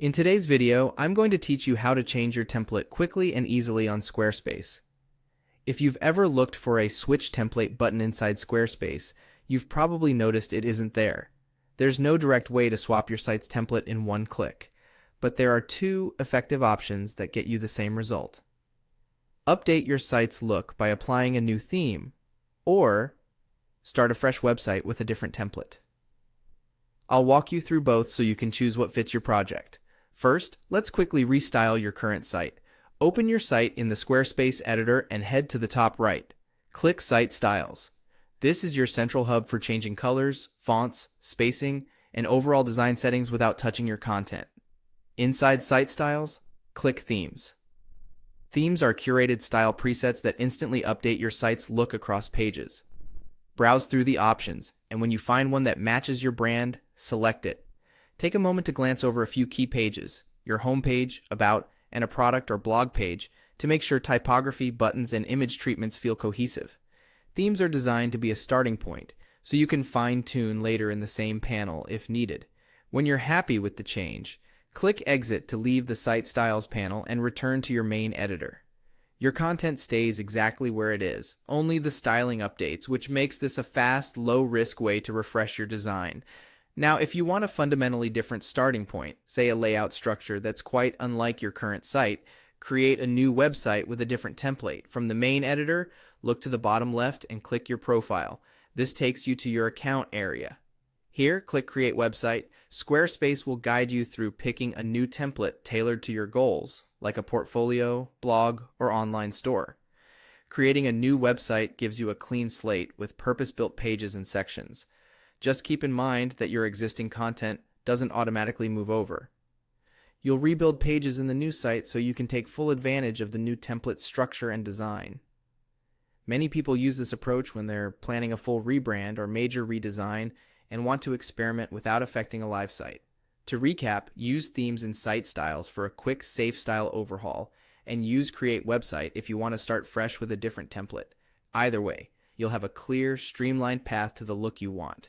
In today's video, I'm going to teach you how to change your template quickly and easily on Squarespace. If you've ever looked for a Switch Template button inside Squarespace, you've probably noticed it isn't there. There's no direct way to swap your site's template in one click, but there are two effective options that get you the same result. Update your site's look by applying a new theme, or start a fresh website with a different template. I'll walk you through both so you can choose what fits your project. First, let's quickly restyle your current site. Open your site in the Squarespace editor and head to the top right. Click Site Styles. This is your central hub for changing colors, fonts, spacing, and overall design settings without touching your content. Inside Site Styles, click Themes. Themes are curated style presets that instantly update your site's look across pages. Browse through the options, and when you find one that matches your brand, select it. Take a moment to glance over a few key pages, your homepage, about, and a product or blog page to make sure typography, buttons, and image treatments feel cohesive. Themes are designed to be a starting point, so you can fine-tune later in the same panel if needed. When you're happy with the change, click Exit to leave the Site Styles panel and return to your main editor. Your content stays exactly where it is, only the styling updates, which makes this a fast, low-risk way to refresh your design. Now, if you want a fundamentally different starting point, say a layout structure that's quite unlike your current site, create a new website with a different template. From the main editor, look to the bottom left and click your profile. This takes you to your account area. Here, click Create Website. Squarespace will guide you through picking a new template tailored to your goals, like a portfolio, blog, or online store. Creating a new website gives you a clean slate with purpose-built pages and sections. Just keep in mind that your existing content doesn't automatically move over. You'll rebuild pages in the new site so you can take full advantage of the new template structure and design. Many people use this approach when they're planning a full rebrand or major redesign and want to experiment without affecting a live site. To recap, use themes and site styles for a quick, safe style overhaul, and use Create Website if you want to start fresh with a different template. Either way, you'll have a clear, streamlined path to the look you want.